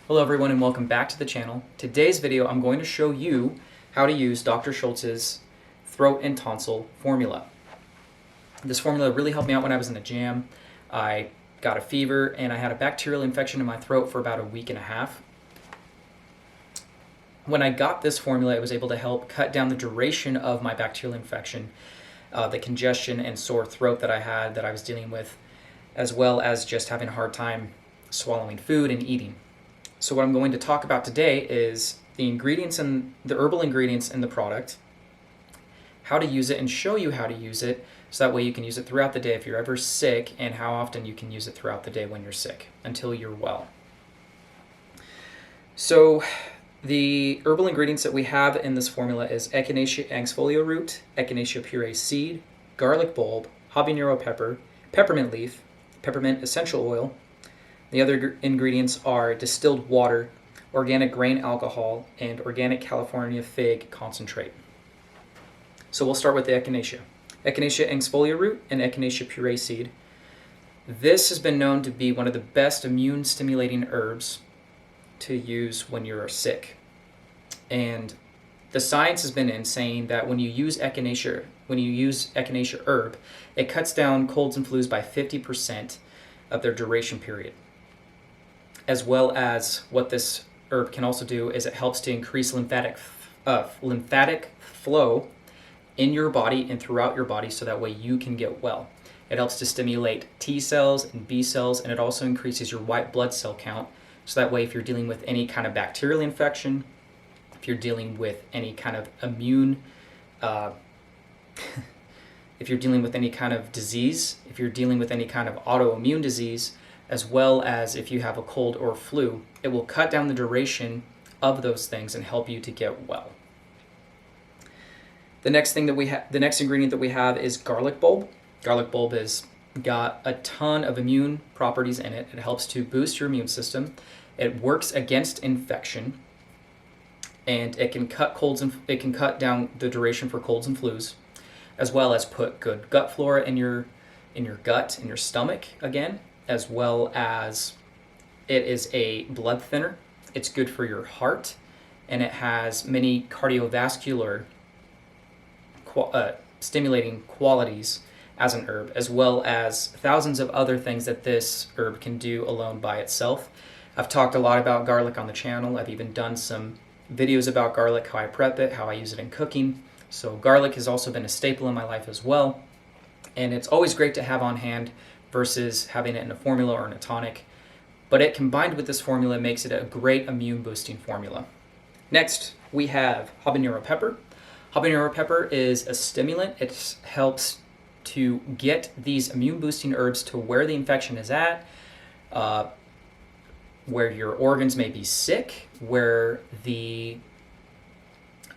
Hello everyone and welcome back to the channel. Today's video I'm going to show you how to use Dr. Schulze's throat and tonsil formula. This formula really helped me out when I was in the jam. I got a fever and I had a bacterial infection in my throat for about a week and a half. When I got this formula, it was able to help cut down the duration of my bacterial infection, the congestion and sore throat that I had that I was dealing with, as well as just having a hard time swallowing food and eating. So what I'm going to talk about today is the ingredients and the herbal ingredients in the product, how to use it and show you how to use it so that way you can use it throughout the day if you're ever sick, and how often you can use it throughout the day when you're sick until you're well. So the herbal ingredients that we have in this formula is Echinacea exfolio root, Echinacea puree seed, garlic bulb, habanero pepper, peppermint leaf, peppermint essential oil. The other ingredients are distilled water, organic grain alcohol, and organic California fig concentrate. So we'll start with the Echinacea. Echinacea exfolio root and Echinacea puree seed. This has been known to be one of the best immune stimulating herbs to use when you're sick. And the science has been in saying that when you use Echinacea herb, it cuts down colds and flus by 50% of their duration period. As well as what this herb can also do is it helps to increase lymphatic flow in your body and throughout your body so that way you can get well. It helps to stimulate T cells and B cells, and it also increases your white blood cell count so that way if you're dealing with any kind of bacterial infection, if you're dealing with any kind of immune, if you're dealing with any kind of disease, if you're dealing with any kind of autoimmune disease, as well as if you have a cold or flu, it will cut down the duration of those things and help you to get well. The next ingredient that we have is garlic bulb. Garlic bulb has got a ton of immune properties in it. It helps to boost your immune system. It works against infection, and it can cut down the duration for colds and flus, as well as put good gut flora in your gut, in your stomach again, as well as it is a blood thinner. It's good for your heart, and it has many cardiovascular stimulating qualities as an herb, as well as thousands of other things that this herb can do alone by itself. I've talked a lot about garlic on the channel. I've even done some videos about garlic, how I prep it, how I use it in cooking. So garlic has also been a staple in my life as well, and it's always great to have on hand versus having it in a formula or in a tonic. But it combined with this formula makes it a great immune boosting formula. Next, we have habanero pepper. Habanero pepper is a stimulant. It helps to get these immune boosting herbs to where the infection is at, where your organs may be sick, where the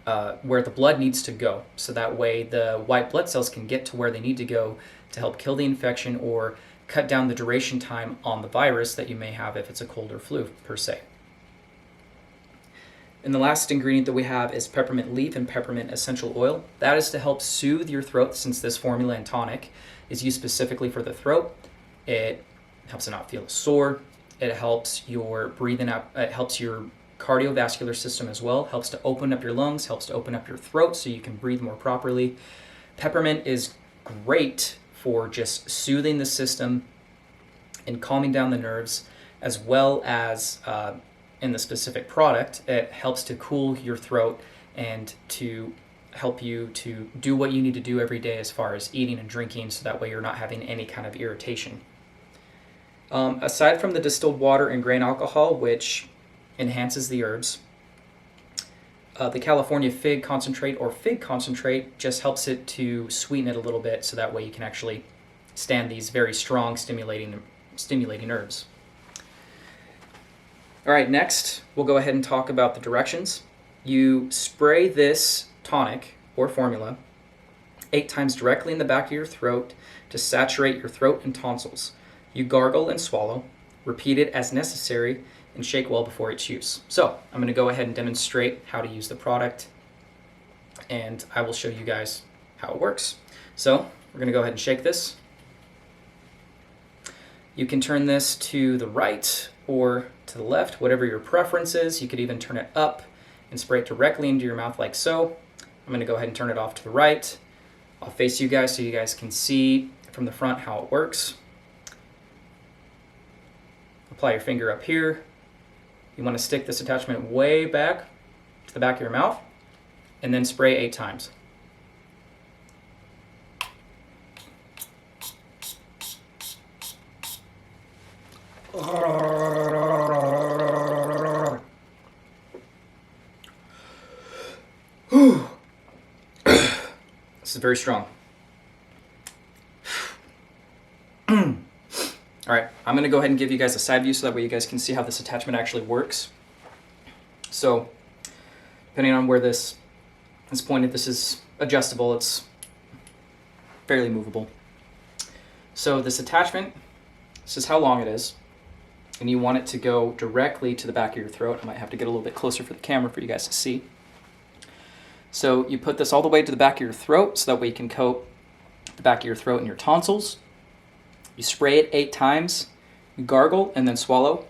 blood needs to go, so that way the white blood cells can get to where they need to go to help kill the infection or cut down the duration time on the virus that you may have if it's a cold or flu per se. And the last ingredient that we have is peppermint leaf and peppermint essential oil. That is to help soothe your throat, since this formula and tonic is used specifically for the throat. It helps it not feel sore. It helps your breathing up. It helps your cardiovascular system as well. Helps to open up your lungs, helps to open up your throat so you can breathe more properly. Peppermint is great for just soothing the system and calming down the nerves, as well as in the specific product, it helps to cool your throat and to help you to do what you need to do every day as far as eating and drinking, so that way you're not having any kind of irritation. Aside from the distilled water and grain alcohol, which enhances the herbs, the California fig concentrate or fig concentrate just helps it to sweeten it a little bit, so that way you can actually stand these very strong stimulating herbs. All right, next we'll go ahead and talk about the directions. You spray this tonic or formula 8 times directly in the back of your throat to saturate your throat and tonsils. You gargle and swallow, repeat it as necessary, and shake well before its use. So I'm going to go ahead and demonstrate how to use the product, and I will show you guys how it works. So we're going to go ahead and shake this. You can turn this to the right or to the left, whatever your preference is. You could even turn it up and spray it directly into your mouth like so. I'm going to go ahead and turn it off to the right. I'll face you guys so you guys can see from the front how it works. Apply your finger up here. You want to stick this attachment way back to the back of your mouth and then spray 8 times. This is very strong. All right, I'm gonna go ahead and give you guys a side view so that way you guys can see how this attachment actually works. So, depending on where this is pointed, this is adjustable, it's fairly movable. So this attachment, this is how long it is, and you want it to go directly to the back of your throat. I might have to get a little bit closer for the camera for you guys to see. So you put this all the way to the back of your throat so that way you can coat the back of your throat and your tonsils. You spray it 8 times, you gargle, and then swallow.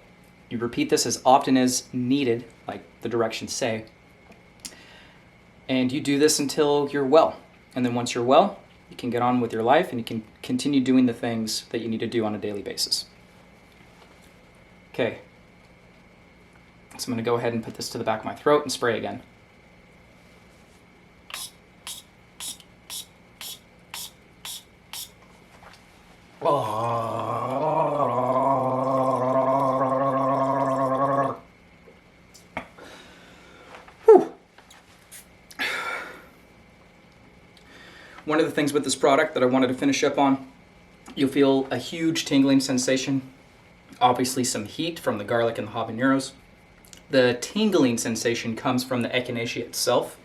You repeat this as often as needed, like the directions say. And you do this until you're well. And then once you're well, you can get on with your life and you can continue doing the things that you need to do on a daily basis. Okay. So I'm going to go ahead and put this to the back of my throat and spray again. One of the things with this product that I wanted to finish up on, you'll feel a huge tingling sensation, obviously some heat from the garlic and the habaneros. The tingling sensation comes from the echinacea itself.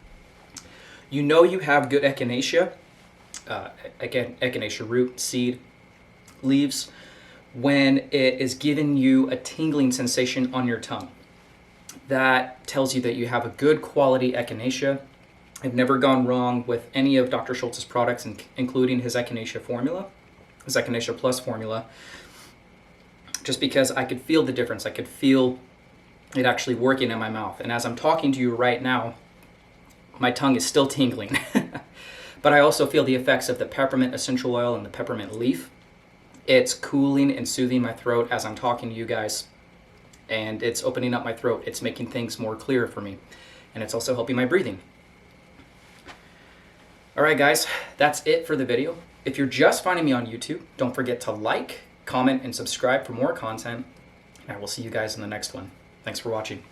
You know you have good echinacea, again, echinacea root, seed, leaves, when it is giving you a tingling sensation on your tongue. That tells you that you have a good quality echinacea. I've never gone wrong with any of Dr. Schulze's products, including his echinacea formula, his echinacea plus formula, just because I could feel the difference. I could feel it actually working in my mouth. And as I'm talking to you right now, my tongue is still tingling. But I also feel the effects of the peppermint essential oil and the peppermint leaf. It's cooling and soothing my throat as I'm talking to you guys. And it's opening up my throat. It's making things more clear for me. And it's also helping my breathing. All right, guys, that's it for the video. If you're just finding me on YouTube, don't forget to like, comment, and subscribe for more content. And I will see you guys in the next one. Thanks for watching.